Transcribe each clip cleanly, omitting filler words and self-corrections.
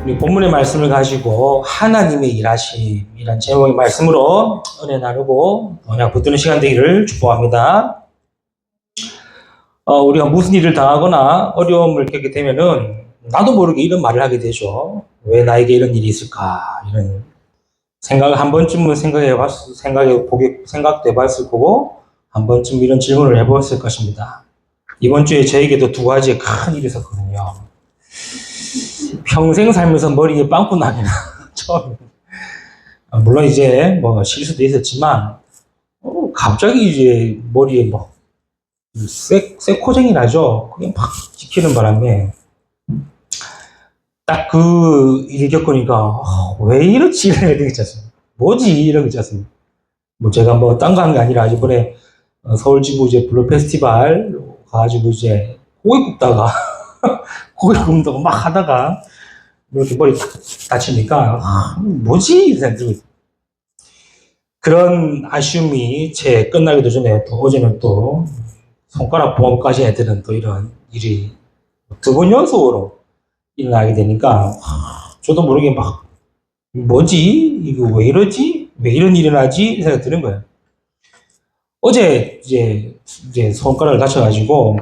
우리 본문의 말씀을 가지고 하나님의 일하심이란 제목의 말씀으로 은혜 나누고 언약 붙드는 시간 되기를 축복합니다. 우리가 무슨 일을 당하거나 어려움을 겪게 되면은 나도 모르게 이런 말을 하게 되죠. 왜 나에게 이런 일이 있을까? 이런 생각을 한 번쯤은 생각도 해봤을 거고 한 번쯤 이런 질문을 해보았을 것입니다. 이번 주에 저에게도 두 가지의 큰 일이 있었거든요. 평생 살면서 머리에 빵꾸 나기는 처음. 물론 이제 뭐 실수도 있었지만 갑자기 이제 머리에 뭐 쇠코쟁이 나죠. 그게 막 찍히는 바람에 딱 그 일을 겪으니까 왜 이렇지 이런 게 있지 않습니까? 뭐지 이런 게 있지 않습니까? 뭐 제가 뭐 딴 거 한 게 아니라 이번에 서울지부 이제 블루 페스티벌 가가지고 이제 고기 굽다가 고기 굽는다고 막 하다가 이렇게 머리 다치니까 뭐지 이 생각이 들고 그런 아쉬움이 채 끝나기도 전에 또 어제는 또 손가락 보험까지 해드는 또 이런 일이 두 번 연속으로 일어나게 되니까 저도 모르게 막 뭐지 이거 왜 이러지 왜 이런 일이 나지 이 생각이 드는 거예요. 어제 이제 손가락을 다쳐가지고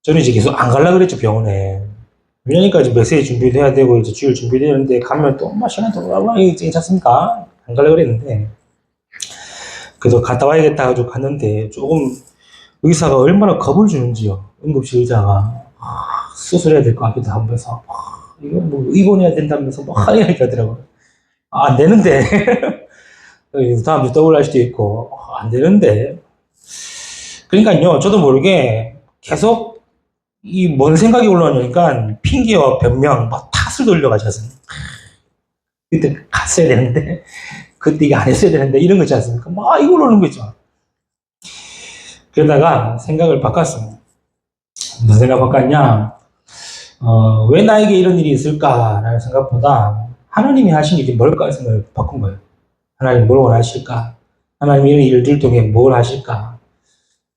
저는 이제 계속 안 갈라 그랬죠 병원에. 왜냐니까 이제 메시지 준비도 해야 되고 이제 주일 준비되는데 가면 또 엄마 시간 또 얼마나 괜찮습니까? 안 갈라 그랬는데 그래서 갔다 와야겠다 가지고 갔는데 조금 의사가 얼마나 겁을 주는지요. 응급실 의사가 수술해야 될 것 같기도 하면서 이거 뭐 입원해야 된다면서 뭐 이렇게 하더라고요. 안 되는데 다음 주 더블 할 수도 있고 안 되는데 그러니까요 저도 모르게 계속 이 뭔 생각이 올라오니까 핑계와 변명 막 탓을 돌려가지고 그때 갔어야 되는데 그때 이게 안 했어야 되는데 이런 거 있지 않습니까? 막 이걸 오는 거 있죠. 그러다가 생각을 바꿨습니다. 무슨 생각 바꿨냐? 왜 나에게 이런 일이 있을까라는 생각보다 하나님이 하신 일이 뭘까 생각을 바꾼 거예요. 하나님 뭘 원하실까? 하나님 이런 일들 통해 뭘 하실까?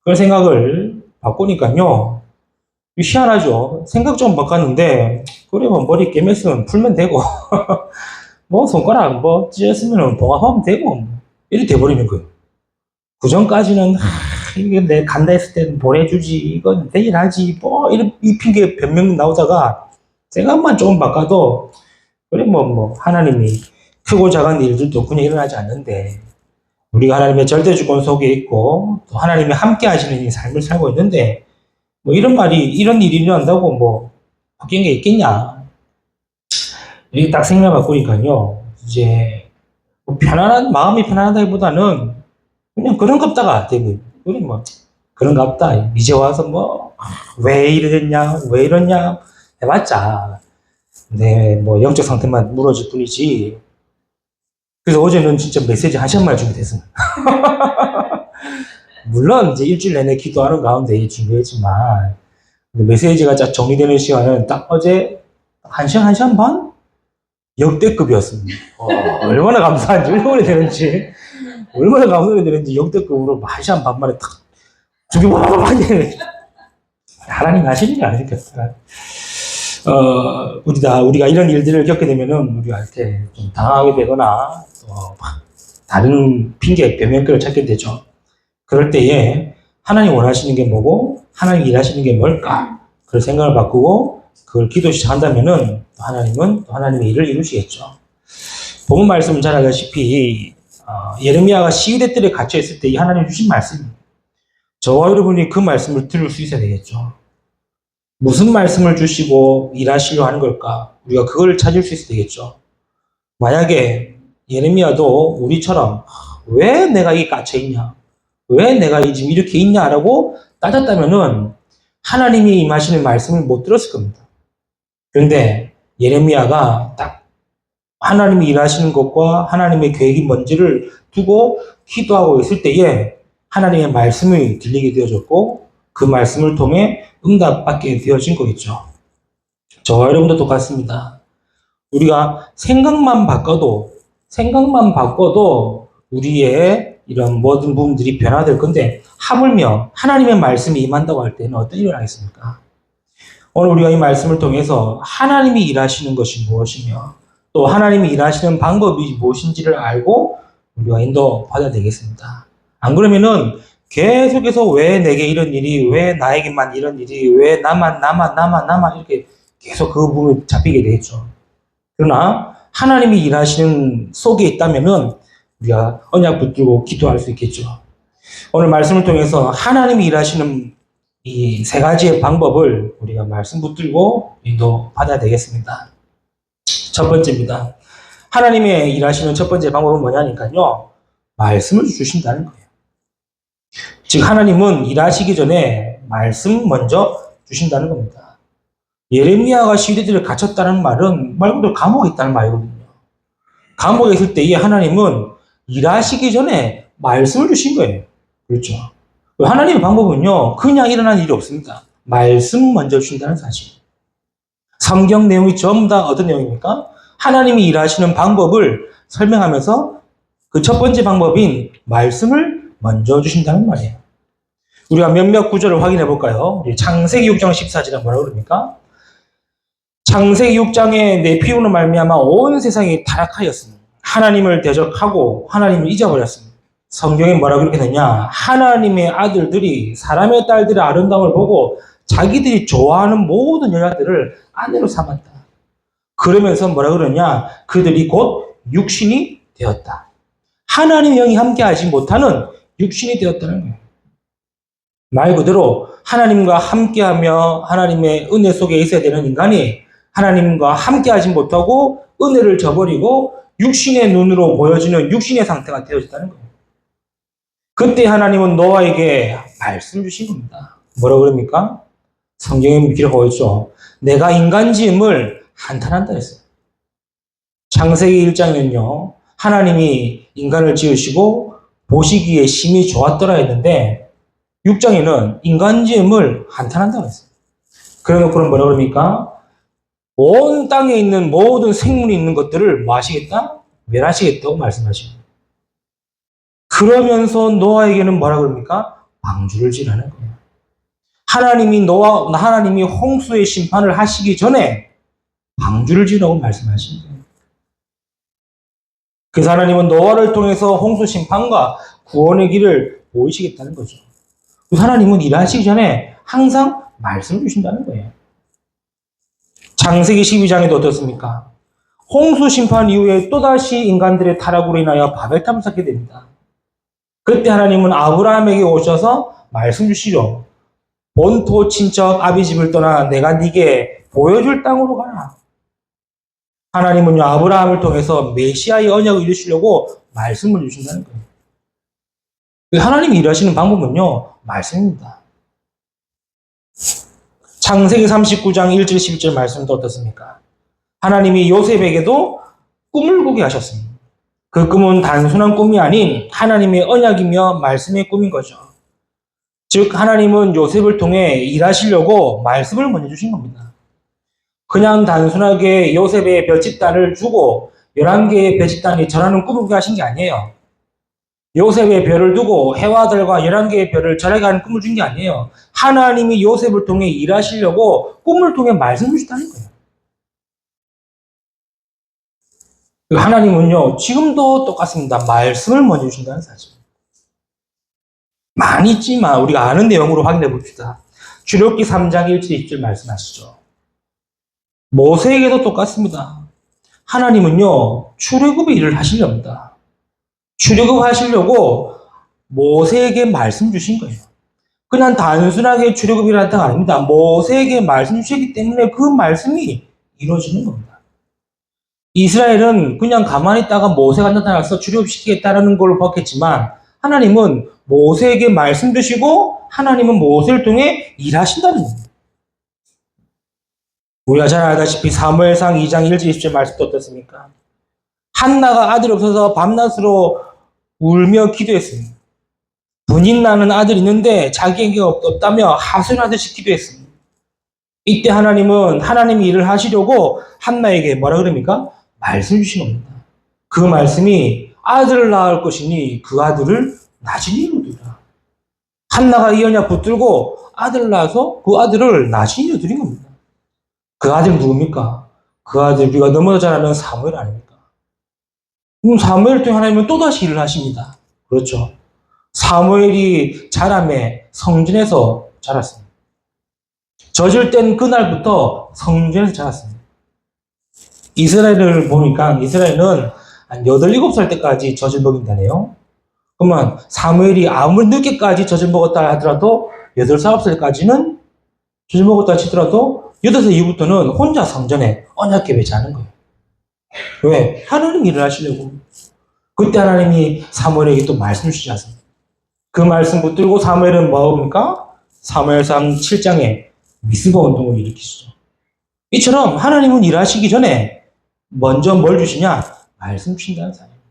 그런 생각을 바꾸니까요. 희한하죠. 생각 좀 바꿨는데 그래 뭐 머리 깨맸으면 풀면 되고 뭐 손가락 뭐 찢었으면 봉합하면 되고 이렇게 돼버리는 거예요. 그 전까지는 이게 내 간다 했을 때는 보내주지 이건 내일 하지 뭐 이런 이 핑계 변명 나오다가 생각만 조금 바꿔도 그래 뭐 하나님이 크고 작은 일들도 그냥 일어나지 않는데 우리가 하나님의 절대 주권 속에 있고 또 하나님이 함께 하시는 이 삶을 살고 있는데 뭐 이런 일이 일어난다고 뭐 바뀐 게 있겠냐 이렇게 딱 생각 바꾸니까요 이제 뭐 마음이 편안하다기보다는 그냥 그런갑다가 되고 우리 뭐 그런갑다 이제 와서 뭐 왜 이래 됐냐 왜 이러냐 해봤자 뭐 영적 상태만 무너질 뿐이지. 그래서 어제는 진짜 메시지 한 시간만에 준비됐습니다. 물론 이제 일주일 내내 기도하는 가운데 준비했지만 메시지가 딱 정리되는 시간은 딱 어제 한 시간 반? 역대급이었습니다. 얼마나 감사한지 얼마나 감사되는지 역대급으로 한 시간 반 만에 딱 준비 많이 하나님 하시는 게 아니겠어요. 우리가 이런 일들을 겪게 되면은 우리한테 좀 당하게 되거나 다른 핑계, 변명거리를 찾게 되죠. 그럴 때에 하나님 원하시는 게 뭐고 하나님 일하시는 게 뭘까? 그걸 생각을 바꾸고 그걸 기도 시작한다면은 하나님은 또 하나님의 일을 이루시겠죠. 본문 말씀은 잘 알다시피 예레미야가 시위대 뜰에 갇혀 있을 때 이 하나님 주신 말씀입니다. 저와 여러분이 그 말씀을 들을 수 있어야 되겠죠. 무슨 말씀을 주시고 일하시려 하는 걸까? 우리가 그걸 찾을 수 있어야 되겠죠. 만약에 예레미야도 우리처럼 왜 내가 이 갇혀 있냐? 왜 내가 지금 이렇게 있냐라고 따졌다면은 하나님이 임하시는 말씀을 못 들었을 겁니다. 그런데 예레미야가 딱 하나님이 일하시는 것과 하나님의 계획이 뭔지를 두고 기도하고 있을 때에 하나님의 말씀이 들리게 되어졌고 그 말씀을 통해 응답받게 되어진 거겠죠. 저와 여러분도 똑같습니다. 우리가 생각만 바꿔도 우리의 이런 모든 부분들이 변화될 건데 하물며 하나님의 말씀이 임한다고 할 때는 어떤 일이 나겠습니까? 오늘 우리가 이 말씀을 통해서 하나님이 일하시는 것이 무엇이며 또 하나님이 일하시는 방법이 무엇인지를 알고 우리가 인도받아야 되겠습니다. 안 그러면은 계속해서 왜 내게 이런 일이, 왜 나에게만 이런 일이, 왜 나만 이렇게 계속 그 부분에 잡히게 되겠죠. 그러나 하나님이 일하시는 속에 있다면은 우리가 언약 붙들고 기도할 수 있겠죠. 오늘 말씀을 통해서 하나님이 일하시는 이 세 가지의 방법을 우리가 말씀 붙들고 인도받아야 되겠습니다. 첫 번째입니다. 하나님의 일하시는 첫 번째 방법은 뭐냐니까요. 말씀을 주신다는 거예요. 즉 하나님은 일하시기 전에 말씀 먼저 주신다는 겁니다. 예레미야가 시대들을 갇혔다는 말은 말 그대로 감옥에 있다는 말이거든요. 감옥에 있을 때에 하나님은 일하시기 전에 말씀을 주신 거예요. 그렇죠. 하나님의 방법은요, 그냥 일어난 일이 없습니다. 말씀 먼저 주신다는 사실. 성경 내용이 전부 다 어떤 내용입니까? 하나님이 일하시는 방법을 설명하면서 그 첫 번째 방법인 말씀을 먼저 주신다는 말이에요. 우리가 몇몇 구절을 확인해 볼까요? 창세기 6장 14절에 뭐라고 그럽니까? 창세기 6장에 내 피우는 말미암아 온 세상이 타락하였습니다. 하나님을 대적하고 하나님을 잊어버렸습니다. 성경에 뭐라고 그렇게 되냐? 하나님의 아들들이 사람의 딸들의 아름다움을 보고 자기들이 좋아하는 모든 여자들을 아내로 삼았다. 그러면서 뭐라고 그러냐? 그들이 곧 육신이 되었다. 하나님의 영이 함께하지 못하는 육신이 되었다는 거예요. 말 그대로 하나님과 함께하며 하나님의 은혜 속에 있어야 되는 인간이 하나님과 함께하지 못하고 은혜를 저버리고 육신의 눈으로 보여지는 육신의 상태가 되어졌다는 거예요. 그때 하나님은 노아에게 말씀 주신 겁니다. 뭐라고 그럽니까? 성경에 기록하고 있죠. 내가 인간 지음을 한탄한다 했어요. 창세기 1장에는요. 하나님이 인간을 지으시고 보시기에 심히 좋았더라 했는데 6장에는 인간 지음을 한탄한다고 했어요. 그래놓고는 뭐라고 그럽니까? 온 땅에 있는 모든 생물이 있는 것들을 뭐 하시겠다? 멸하시겠다고 말씀하시고 그러면서 노아에게는 뭐라 그럽니까? 방주를 지라는 거예요. 하나님이 홍수의 심판을 하시기 전에 방주를 지라고 말씀하신 거예요. 그래서 하나님은 노아를 통해서 홍수 심판과 구원의 길을 보이시겠다는 거죠. 하나님은 일하시기 전에 항상 말씀을 주신다는 거예요. 창세기 12장에도 어떻습니까? 홍수 심판 이후에 또다시 인간들의 타락으로 인하여 바벨탑을 쌓게 됩니다. 그때 하나님은 아브라함에게 오셔서 말씀 주시죠. 본토 친척 아비 집을 떠나 내가 네게 보여줄 땅으로 가라. 하나님은요 아브라함을 통해서 메시아의 언약을 이루시려고 말씀을 주신다는 거예요. 하나님이 일하시는 방법은요 말씀입니다. 창세기 39장 1절 12절 말씀도 어떻습니까? 하나님이 요셉에게도 꿈을 꾸게 하셨습니다. 그 꿈은 단순한 꿈이 아닌 하나님의 언약이며 말씀의 꿈인 거죠. 즉 하나님은 요셉을 통해 일하시려고 말씀을 먼저 주신 겁니다. 그냥 단순하게 요셉의 별집단을 주고 11개의 별집단이 절하는 꿈을 꾸게 하신 게 아니에요. 요셉의 별을 두고 해와 달과 11개의 별을 절하게 하는 꿈을 준 게 아니에요. 하나님이 요셉을 통해 일하시려고 꿈을 통해 말씀을 주셨다는 거예요. 하나님은요 지금도 똑같습니다. 말씀을 먼저 주신다는 사실. 많이 있지만 우리가 아는 내용으로 확인해 봅시다. 출애굽기 3장 1절 2절 말씀하시죠. 모세에게도 똑같습니다. 하나님은요 출애굽의 일을 하시려 합니다. 출애굽 하시려고 모세에게 말씀 주신 거예요. 그냥 단순하게 출애굽이라 했다가 아닙니다. 모세에게 말씀 주셨기 때문에 그 말씀이 이루어지는 겁니다. 이스라엘은 그냥 가만히 있다가 모세가 나타나서 출애굽시키겠다는 걸 봤겠지만 하나님은 모세에게 말씀 주시고 하나님은 모세를 통해 일하신다는 겁니다. 우리가 잘 알다시피 사무엘상 2장 1절 20절 말씀도 어떻습니까? 한나가 아들이 없어서 밤낮으로 울며 기도했습니다. 분인 나는 아들이 있는데 자기에게 없다며 하소연하듯이 기도했습니다. 이때 하나님은 하나님이 일을 하시려고 한나에게 뭐라 그럽니까? 말씀 주신 겁니다. 그 말씀이 아들을 낳을 것이니 그 아들을 나중에 이루리라. 한나가 이 언약 붙들고 아들을 낳아서 그 아들을 나중에 이루어드린 겁니다. 그 아들 누굽니까? 그 아들 우리가 너무나 잘 아는 사무엘 아닙니까? 그럼 사무엘 때 하나님은 또다시 일을 하십니다. 그렇죠. 사무엘이 자라매 성전에서 자랐습니다. 젖을 뗀 그날부터 성전에서 자랐습니다. 이스라엘을 보니까 이스라엘은 한 8, 7살 때까지 젖을 먹인다네요. 그러면 사무엘이 아무리 늦게까지 젖을 먹었다 하더라도 8살, 9살까지는 젖을 먹었다 치더라도 8살 이후부터는 혼자 성전에 언약궤 배치하는 거예요. 왜? 하나님 일을 하시려고. 그때 하나님이 사무엘에게 또 말씀을 주지 않습니까? 그 말씀 붙들고 사무엘은 뭐합니까? 사무엘상 7장에 미스바 운동을 일으키시죠. 이처럼 하나님은 일하시기 전에 먼저 뭘 주시냐? 말씀 주신다는 사람입니다.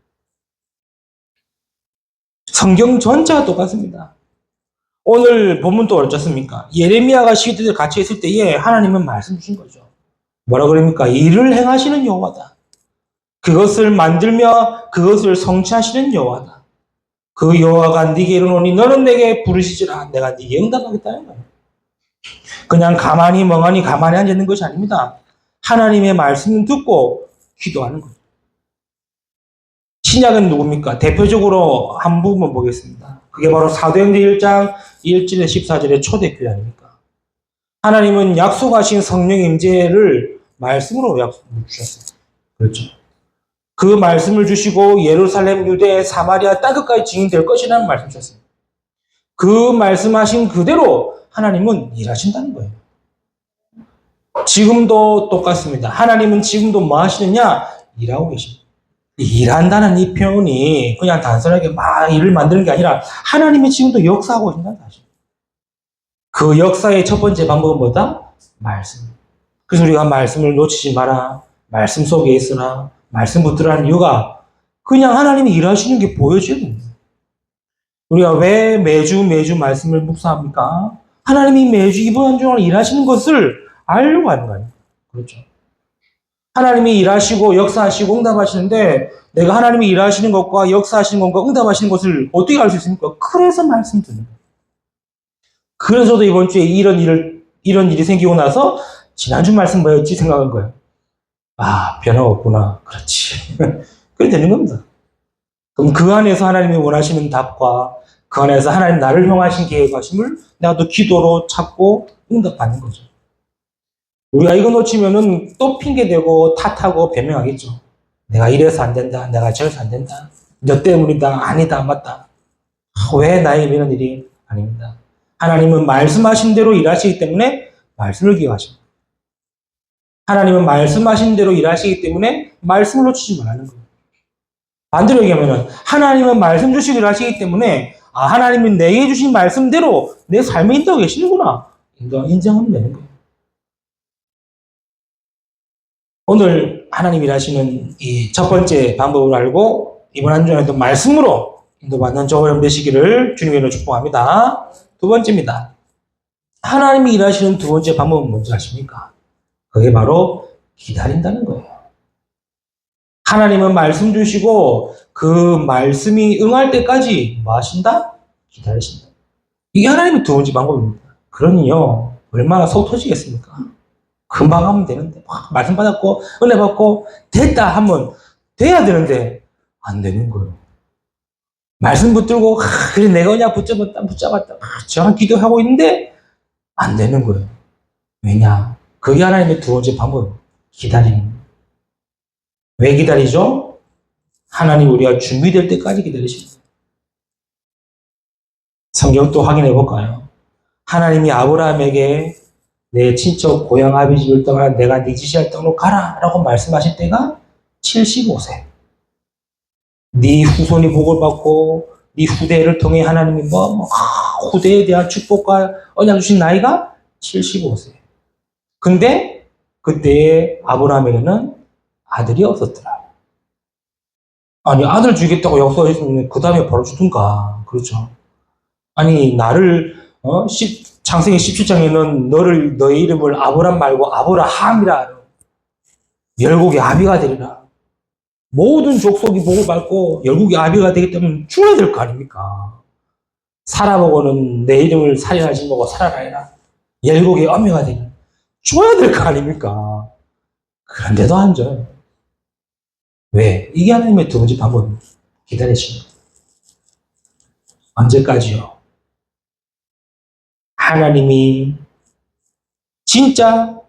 성경 전체가 똑같습니다. 오늘 본문도 어쩌습니까? 예레미야가 시대에 갇혀 있을 때에 하나님은 말씀 주신 거죠. 뭐라 그럽니까? 일을 행하시는 여호와다. 그것을 만들며 그것을 성취하시는 여호와다. 그 여호와가 네게 이르노니 너는 내게 부르시지라 내가 네게 응답하겠다는 거예요. 그냥 가만히 멍하니 가만히 앉아 있는 것이 아닙니다. 하나님의 말씀을 듣고 기도하는 거예요. 신약은 누굽니까? 대표적으로 한 부분 보겠습니다. 그게 바로 사도행전 1장 1절에 14절의 초대교회 아닙니까? 하나님은 약속하신 성령의 임재를 말씀으로 약속을 주셨어요. 그렇죠. 그 말씀을 주시고 예루살렘, 유대, 사마리아 땅끝까지 증인될 것이라는 말씀 주셨습니다. 그 말씀하신 그대로 하나님은 일하신다는 거예요. 지금도 똑같습니다. 하나님은 지금도 뭐 하시느냐? 일하고 계십니다. 일한다는 이 표현이 그냥 단순하게 막 일을 만드는 게 아니라 하나님이 지금도 역사하고 계신다는 사실. 그 역사의 첫 번째 방법은 뭐다? 말씀. 그래서 우리가 말씀을 놓치지 마라. 말씀 속에 있으라. 말씀 붙들라는 이유가 그냥 하나님이 일하시는 게 보여줘야 됩니다. 우리가 왜 매주 말씀을 묵상합니까? 하나님이 매주 이번 한 주간 일하시는 것을 알려고 하는 거예요. 그렇죠. 하나님이 일하시고 역사하시고 응답하시는데 내가 하나님이 일하시는 것과 역사하시는 것과 응답하시는 것을 어떻게 알 수 있습니까? 그래서 말씀 듣는 거예요. 그래서 저도 이번 주에 이런 일이 생기고 나서 지난주 말씀 뭐였지 생각한 거예요. 아, 변화가 없구나. 그렇지. 그래 되는 겁니다. 그럼 그 안에서 하나님이 원하시는 답과 그 안에서 하나님 나를 향하신 계획하심을 내가 또 기도로 찾고 응답받는 거죠. 우리가 이거 놓치면은 또 핑계대고 탓하고 변명하겠죠. 내가 이래서 안 된다. 내가 저래서 안 된다. 너 때문이다. 아니다. 맞다. 왜 나에게 이런 일이 아닙니다. 하나님은 말씀하신 대로 일하시기 때문에 말씀을 기억하십니다. 하나님은 말씀하신 대로 일하시기 때문에 말씀을 놓치지 말라는 거예요. 반대로 얘기하면 하나님은 말씀 주시고 일하시기 때문에 하나님이 내게 주신 말씀대로 내 삶에 인도하고 계시는구나. 인정하면 되는 거예요. 오늘 하나님 일하시는 이 첫 번째 방법을 알고 이번 한 주에도 말씀으로 인도받는 저와 여러분 되시기를 주님으로 축복합니다. 두 번째입니다. 하나님이 일하시는 두 번째 방법은 뭔지 아십니까? 그게 바로 기다린다는 거예요. 하나님은 말씀 주시고 그 말씀이 응할 때까지 뭐 하신다? 기다리신다. 이게 하나님의 두 번째 방법입니다. 그러니요, 얼마나 속 터지겠습니까? 금방 하면 되는데, 말씀 받았고, 은혜 받고, 됐다 하면 돼야 되는데, 안 되는 거예요. 말씀 붙들고, 그래, 내가 그냥 붙잡았다. 저랑 기도하고 있는데, 안 되는 거예요. 왜냐? 그게 하나님의 두 번째 방법, 기다리는 거예요. 왜 기다리죠? 하나님 우리가 준비될 때까지 기다리십니다. 성경 또 확인해 볼까요? 하나님이 아브라함에게 내 친척 고향 아비 집을 떠나 내가 네 지시할 땅으로 가라 라고 말씀하실 때가 75세. 네 후손이 복을 받고 네 후대를 통해 하나님이 후대에 대한 축복과 언약 주신 나이가 75세. 근데 그때의 아브라함에게는 아들이 없었더라. 아니 아들 주겠다고 약속했으면 그 다음에 바로 주든가. 그렇죠. 아니 나를 창세기 17장에는 너의 이름을 아브람 말고 아브라함이라 열국의 아비가 되리라. 모든 족속이 복을 받고 열국의 아비가 되기 때문에 죽어야 될 거 아닙니까? 살아보고는 내 이름을 살인하지 말고 살아라 해라. 열국의 어미가 되리라. 줘야 될 거 아닙니까? 그런데도 안 줘요. 왜? 이게 하나님의 두 번째 방법입니다. 기다리시는 거예요. 언제까지요? 하나님이 진짜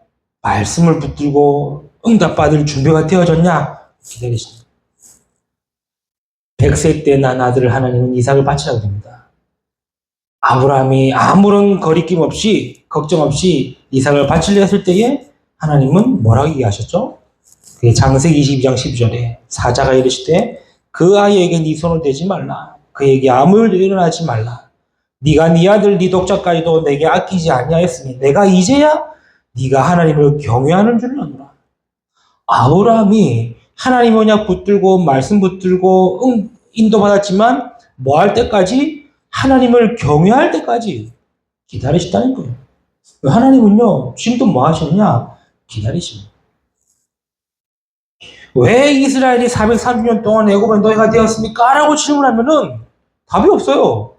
말씀을 붙들고 응답받을 준비가 되어졌냐? 기다리시는 거예요. 100세 때 난 아들을 하나님은 이삭을 바치라고 됩니다. 아브라함이 아무런 거리낌 없이 걱정 없이 이삭을 바치려 했을 때에 하나님은 뭐라고 얘기하셨죠? 그게 창세기 22장 12절에 사자가 이르시되 그 아이에게 네 손을 대지 말라. 그에게 아무 일도 일어나지 말라. 네가 네 아들 네 독자까지도 내게 아끼지 아니하였으니 내가 이제야 네가 하나님을 경외하는 줄 아노라. 아브라함이 하나님 언약 붙들고 말씀 붙들고 인도받았지만 뭐 할 때까지? 하나님을 경외할 때까지 기다리셨다는 거예요. 하나님은요, 지금도 뭐 하셨냐? 기다리십니다. 왜 이스라엘이 430년 동안 애굽의 노예가 되었습니까? 라고 질문하면은 답이 없어요.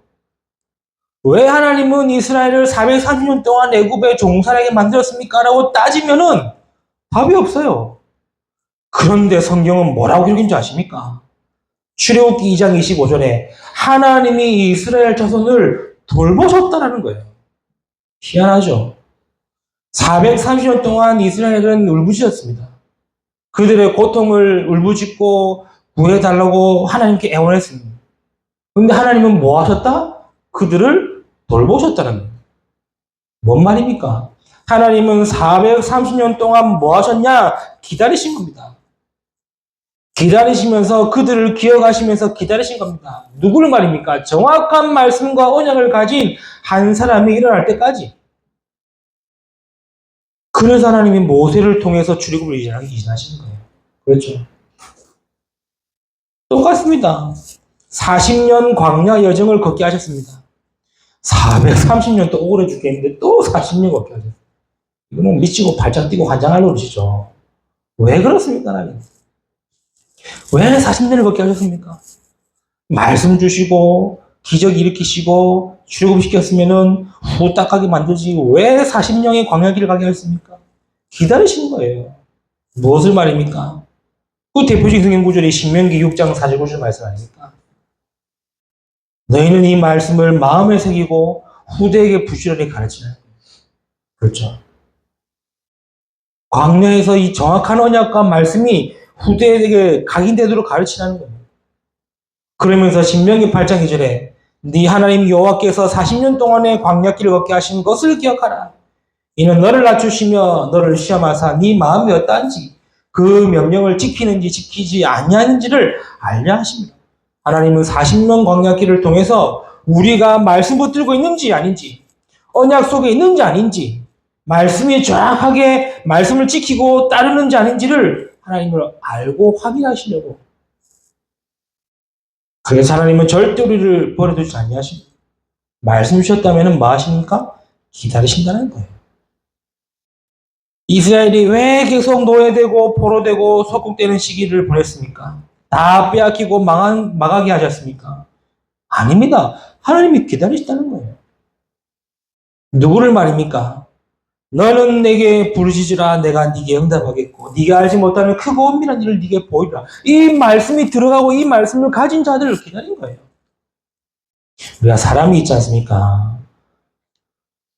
왜 하나님은 이스라엘을 430년 동안 애굽의 종살에게 만들었습니까? 라고 따지면은 답이 없어요. 그런데 성경은 뭐라고 기록인 줄 아십니까? 출애굽기 2장 25절에 하나님이 이스라엘 자손을 돌보셨다라는 거예요. 희한하죠? 430년 동안 이스라엘은 울부짖었습니다. 그들의 고통을 울부짖고 구해달라고 하나님께 애원했습니다. 그런데 하나님은 뭐 하셨다? 그들을 돌보셨다는 거예요. 뭔 말입니까? 하나님은 430년 동안 뭐 하셨냐? 기다리신 겁니다. 기다리시면서 그들을 기억하시면서 기다리신 겁니다. 누구를 말입니까? 정확한 말씀과 언약을 가진 한 사람이 일어날 때까지. 그래서 하나님이 모세를 통해서 출애굽을 이전하시는 거예요. 그렇죠. 똑같습니다. 40년 광야 여정을 걷게 하셨습니다. 430년 또 오래 죽겠는데 또 40년 걷게 하셨어요. 이거는 미치고 발작 뛰고 환장할 노릇이죠. 왜 그렇습니까, 하나님? 왜 40년을 걷게 하셨습니까? 말씀 주시고 기적 일으키시고 출애굽시켰으면은 후딱하게 만들지 왜 40년의 광야길을 가게 하셨습니까? 기다리시는 거예요. 무엇을 말입니까? 그 대표적인 성경 구절이 신명기 6장 4절 9절 말씀 아닙니까? 너희는 이 말씀을 마음에 새기고 후대에게 부지런히 가르치라. 그렇죠. 광야에서 이 정확한 언약과 말씀이 후대에게 각인되도록 가르치라는 거예요. 그러면서 신명기 8장 2절에 네 하나님 여호와께서 40년 동안의 광야길을 걷게 하신 것을 기억하라. 이는 너를 낮추시며 너를 시험하사 네 마음이 어떠한지 그 명령을 지키는지 지키지 아니하는지를 알려 하십니다. 하나님은 40년 광야길을 통해서 우리가 말씀 붙들고 있는지 아닌지 언약 속에 있는지 아닌지 말씀이 정확하게 말씀을 지키고 따르는지 아닌지를 하나님을 알고 확인하시려고. 그래서 하나님은 절대 우리를 버려두지 아니하십니다. 말씀 주셨다면 뭐 하십니까? 기다리신다는 거예요. 이스라엘이 왜 계속 노예되고 포로되고 속국되는 시기를 보냈습니까? 다 빼앗기고 망하게 하셨습니까? 아닙니다. 하나님이 기다리시다는 거예요. 누구를 말입니까? 너는 내게 부르짖으라 내가 네게 응답하겠고 네가 알지 못하는 크고 은밀한 일을 네게 보이라. 이 말씀이 들어가고 이 말씀을 가진 자들을 기다린 거예요. 우리가 사람이 있지 않습니까?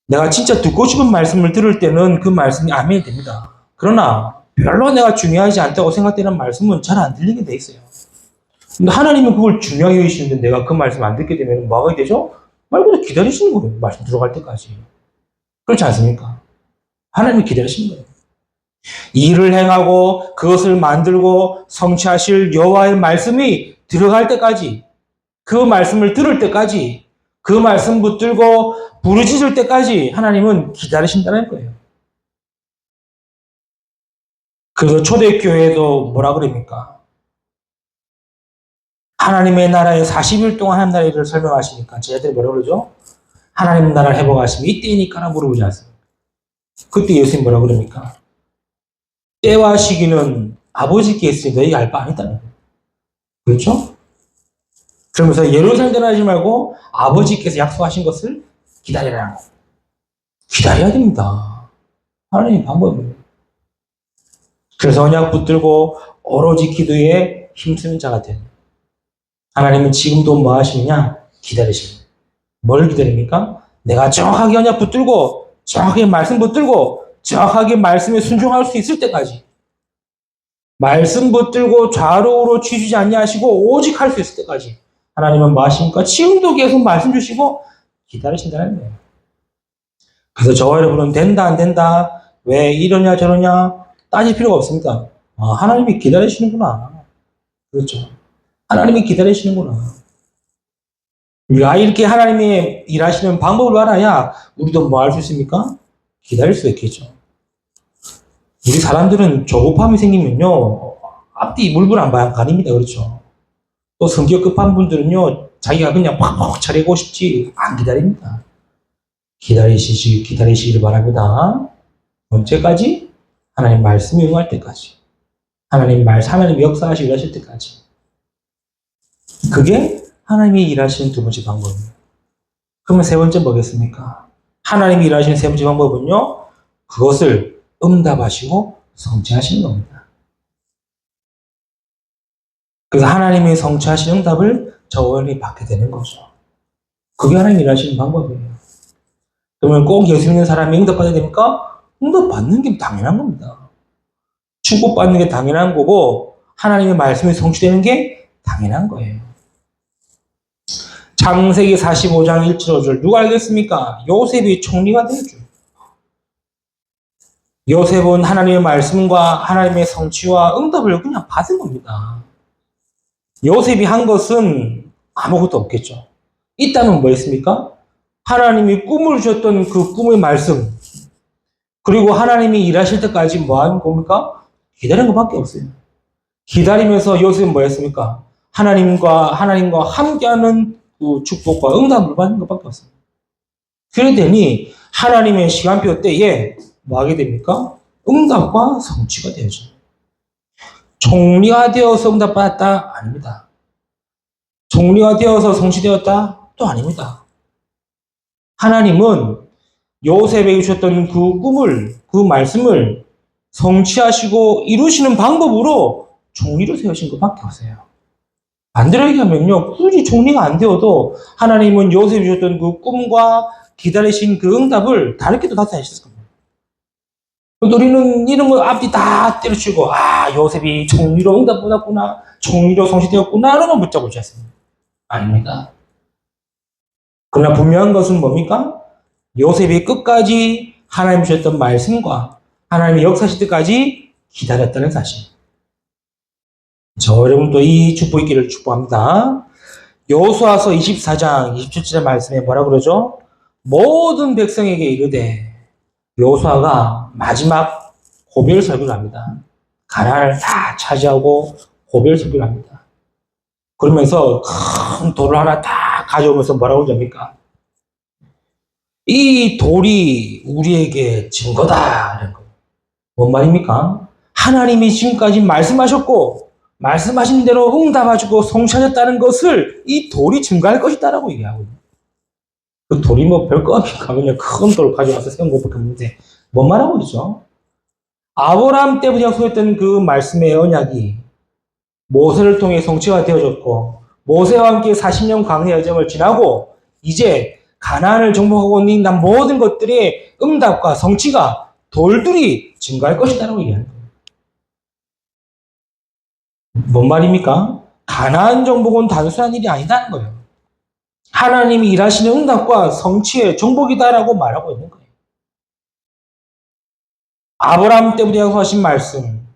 내가 진짜 듣고 싶은 말씀을 들을 때는 그 말씀이 아멘이 됩니다. 그러나 별로 내가 중요하지 않다고 생각되는 말씀은 잘 안 들리게 돼 있어요. 근데 하나님은 그걸 중요하게 여기시는데 내가 그 말씀 안 듣게 되면 뭐가 되죠? 말 그대로 기다리시는 거예요. 말씀 들어갈 때까지. 그렇지 않습니까? 하나님이 기다리시는 거예요. 일을 행하고 그것을 만들고 성취하실 여호와의 말씀이 들어갈 때까지, 그 말씀을 들을 때까지, 그 말씀 붙들고 부르짖을 때까지 하나님은 기다리신다는 거예요. 그래서 초대교회도 뭐라 그럽니까? 하나님의 나라에 40일 동안 한 나라를 설명하시니까 제자들이 뭐라 그러죠? 하나님 나라를 회복하시면 이때니까라 물어보지 않습니까? 그때 예수님 뭐라 그럽니까? 때와 시기는 아버지께 있으니 너희가 알 바 아니다는 거예요. 그렇죠? 그러면서 예루살렘 떠나지 말고 아버지께서 약속하신 것을 기다리라는 거예요. 기다려야 됩니다. 하나님의 방법이에요. 그래서 언약 붙들고 오로지 기도에 힘쓰는 자가 되는. 하나님은 지금도 뭐 하시느냐? 기다리시는. 뭘 기다립니까? 내가 정확하게 언약 붙들고 정확하게 말씀 붙들고 정확하게 말씀에 순종할 수 있을 때까지 말씀 붙들고 좌로우로 취주지 아니하시고 오직 할 수 있을 때까지 하나님은 뭐 하십니까? 지금도 계속 말씀 주시고 기다리신다는 거예요. 그래서 저와 여러분은 된다 안 된다 왜 이러냐 저러냐 따질 필요가 없습니다. 하나님이 기다리시는구나. 그렇죠. 하나님이 기다리시는구나. 우리가 이렇게 하나님이 일하시는 방법을 알아야 우리도 뭐 할 수 있습니까? 기다릴 수 있겠죠. 우리 사람들은 조급함이 생기면요 앞뒤 물불 안 가립니다. 그렇죠. 또 성격 급한 분들은요 자기가 그냥 팍팍 차리고 싶지 안 기다립니다. 기다리시길 바랍니다. 언제까지? 하나님 말씀이 응할 때까지. 하나님 역사하시고 일하실 때까지. 그게 하나님이 일하시는 두 번째 방법입니다. 그러면 세 번째 뭐겠습니까? 하나님이 일하시는 세 번째 방법은요, 그것을 응답하시고 성취하시는 겁니다. 그래서 하나님이 성취하신 응답을 저원이 받게 되는 거죠. 그게 하나님이 일하시는 방법이에요. 그러면 꼭 예수 믿는 사람이 응답받아야 됩니까? 응답받는 게 당연한 겁니다. 축복받는 게 당연한 거고 하나님의 말씀이 성취되는 게 당연한 거예요. 창세기 45장 1절 5절 누가 알겠습니까? 요셉이 총리가 되죠. 요셉은 하나님의 말씀과 하나님의 성취와 응답을 그냥 받은 겁니다. 요셉이 한 것은 아무것도 없겠죠. 있다면 뭐였습니까? 하나님이 꿈을 주셨던 그 꿈의 말씀 그리고 하나님이 일하실 때까지 뭐 하는 겁니까? 기다리는 것밖에 없어요. 기다리면서 요셉은 뭐였습니까? 하나님과 함께하는 그 축복과 응답을 받는 것밖에 없습니다. 그러더니 하나님의 시간표 때에 뭐 하게 됩니까? 응답과 성취가 되어져. 총리가 되어서 응답받았다? 아닙니다. 총리가 되어서 성취되었다? 또 아닙니다. 하나님은 요셉에게 주셨던 그 꿈을, 그 말씀을 성취하시고 이루시는 방법으로 총리로 세우신 것밖에 없어요. 반대로 얘기하면요, 굳이 총리가 안 되어도 하나님은 요셉이 주셨던 그 꿈과 기다리신 그 응답을 다르게도 나타내셨을 겁니다. 우리는 이런 거 앞뒤 다 때려치고, 요셉이 총리로 응답받았구나, 총리로 성취되었구나, 라고만 붙잡고 있지 않습니다. 아닙니다. 그러나 분명한 것은 뭡니까? 요셉이 끝까지 하나님 주셨던 말씀과 하나님의 역사실 때까지 기다렸다는 사실. 저 여러분도 이 축복 있기를 축복합니다. 여호수아서 24장 27절의 말씀에 뭐라 그러죠? 모든 백성에게 이르되 여호수아가 마지막 고별 설교를 합니다. 가나안을 다 차지하고 고별 설교를 합니다. 그러면서 큰 돌을 하나 다 가져오면서 뭐라고 합니까? 이 돌이 우리에게 증거다. 뭔 말입니까? 하나님이 지금까지 말씀하셨고 말씀하신 대로 응답하시고 성취하셨다는 것을 이 돌이 증거할 것이다라고 얘기하거든요. 그 돌이 뭐 별거 아닙니까? 그냥 큰 돌 가져와서 세운 것밖에 없는데 뭔 말하고 있죠? 아브라함 때부터 약속했던 그 말씀의 언약이 모세를 통해 성취가 되어졌고 모세와 함께 40년 광야 여정을 지나고 이제 가나안을 정복하고 있는 모든 것들의 응답과 성취가 돌들이 증거할 것이다라고 얘기하는 거예요. 뭔 말입니까? 가나안 정복은 단순한 일이 아니다는 거예요. 하나님이 일하시는 응답과 성취의 정복이다라고 말하고 있는 거예요. 아브라함 때부터 약속하신 말씀,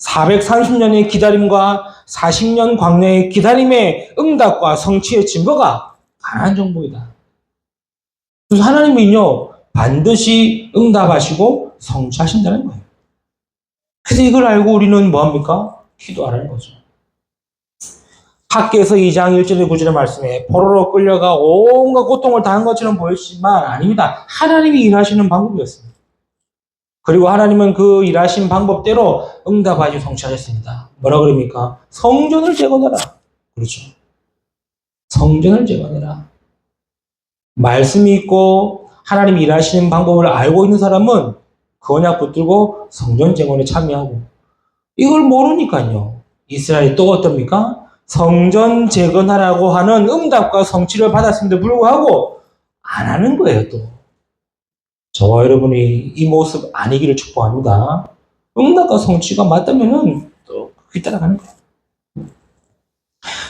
430년의 기다림과 40년 광야의 기다림의 응답과 성취의 증거가 가나안 정복이다. 그래서 하나님은요 반드시 응답하시고 성취하신다는 거예요. 그래서 이걸 알고 우리는 뭐합니까? 기도하라는 거죠. 학개서 2장 1절에 9절의 말씀에 포로로 끌려가 온갖 고통을 당한 것처럼 보이지만 아닙니다. 하나님이 일하시는 방법이었습니다. 그리고 하나님은 그 일하신 방법대로 응답하시고 성취하셨습니다. 뭐라 그럽니까? 성전을 재건해라. 그렇죠. 성전을 재건해라. 말씀이 있고 하나님이 일하시는 방법을 알고 있는 사람은 그 언약 붙들고 성전 재건에 참여하고, 이걸 모르니까요. 이스라엘이 또 어떻습니까? 성전 재건하라고 하는 응답과 성취를 받았음에도 불구하고 안 하는 거예요, 또. 저와 여러분이 이 모습 아니기를 축복합니다. 응답과 성취가 맞다면은 또 그게 따라가는 거예요.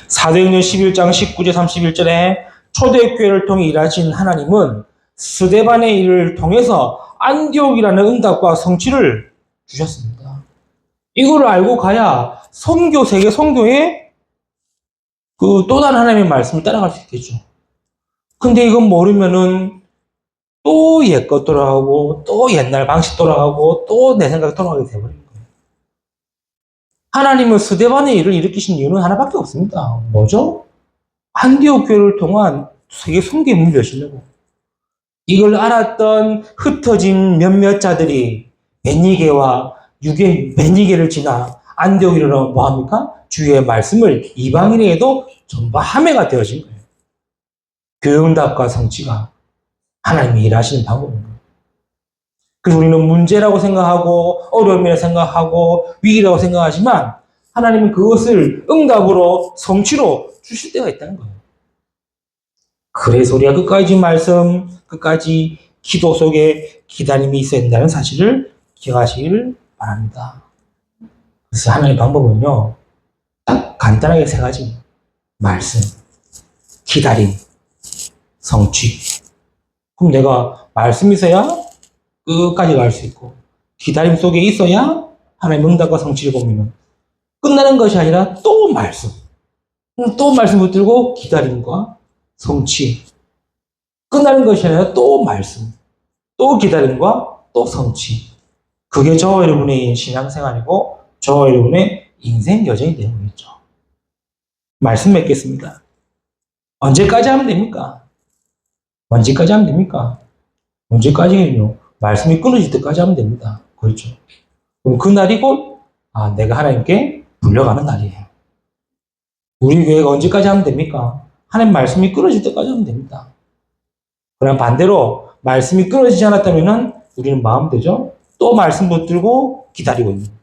사도행전 11장 19절 31절에 초대교회를 통해 일하신 하나님은 스데반의 일을 통해서 안디옥이라는 응답과 성취를 주셨습니다. 이걸 알고 가야 세계 선교에 그 또 다른 하나님의 말씀을 따라갈 수 있겠죠. 근데 이건 모르면은 또 옛것 돌아가고 또 옛날 방식 돌아가고 또 내 생각 돌아가게 돼버리는 거예요. 하나님은 스데반의 일을 일으키신 이유는 하나밖에 없습니다. 뭐죠? 안디옥 교회를 통한 세계 선교의 문을 여시려고. 이걸 알았던 흩어진 몇몇 자들이 베니게와 베니게를 지나 안디옥으로 뭐합니까? 주의 말씀을 이방인에게도 전부 함해가 되어진 거예요. 교응답과 성취가 하나님이 일하시는 방법입니다. 그래서 우리는 문제라고 생각하고 어려움이라고 생각하고 위기라고 생각하지만 하나님은 그것을 응답으로 성취로 주실 때가 있다는 거예요. 그래서 우리가 끝까지 말씀, 끝까지 기도 속에 기다림이 있어야 된다는 사실을 기억하시길 바랍니다. 그래서 하나님의 방법은요, 딱 간단하게 세 가지. 말씀, 기다림, 성취. 그럼 내가 말씀이 있어야 끝까지 갈 수 있고, 기다림 속에 있어야 하나님의 응답과 성취를 보면 끝나는 것이 아니라 또 말씀. 또 말씀 붙들고 기다림과 성취. 끝나는 것이 아니라 또 말씀. 또 기다림과 또 성취. 그게 저와 여러분의 신앙생활이고 저와 여러분의 인생 여정이 되는 거겠죠. 말씀 맺겠습니다. 언제까지 하면 됩니까? 언제까지 하면 됩니까? 언제까지는요? 말씀이 끊어질 때까지 하면 됩니다. 그렇죠. 그럼 그날이 곧 내가 하나님께 불려가는 날이에요. 우리 교회가 언제까지 하면 됩니까? 하나님 말씀이 끊어질 때까지 하면 됩니다. 그럼 반대로 말씀이 끊어지지 않았다면 우리는 마음대로 또 말씀 붙들고 기다리고 있는 거예요.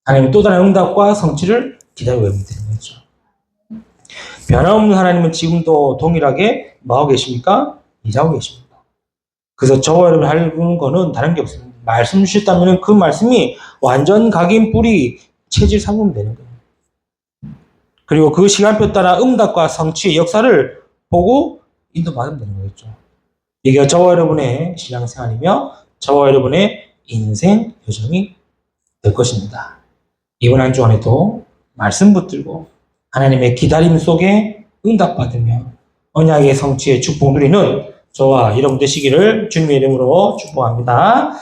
하나님은 또 다른 응답과 성취를 기다리고 있는 거죠. 변함없는 하나님은 지금도 동일하게 뭐하고 계십니까? 일하고 계십니다. 그래서 저와 여러분 하는 거는 다른 게 없습니다. 말씀 주셨다면 그 말씀이 완전 각인 뿌리 체질 삼으면 되는 거예요. 그리고 그 시간표 따라 응답과 성취의 역사를 보고 인도받으면 되는 거겠죠. 이게 저와 여러분의 신앙생활이며 저와 여러분의 인생 여정이 될 것입니다. 이번 한 주간에도 말씀 붙들고 하나님의 기다림 속에 응답받으며 언약의 성취의 축복 누리는 저와 여러분 되시기를 주님의 이름으로 축복합니다.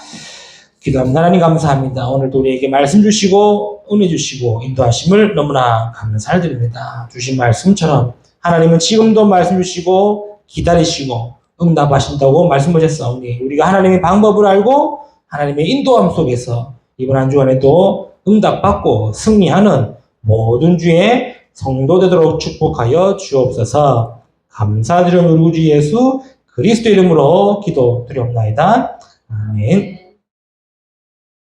기도합니다. 하나님 감사합니다. 오늘도 우리에게 말씀 주시고 은혜 주시고 인도하심을 너무나 감사드립니다. 주신 말씀처럼 하나님은 지금도 말씀 주시고 기다리시고 응답하신다고 말씀하셨사오니 우리가 하나님의 방법을 알고 하나님의 인도함 속에서 이번 한 주간에도 응답받고 승리하는 모든 주의 성도 되도록 축복하여 주옵소서. 감사드리는 우리 주 예수 그리스도 이름으로 기도드리옵나이다. 아멘.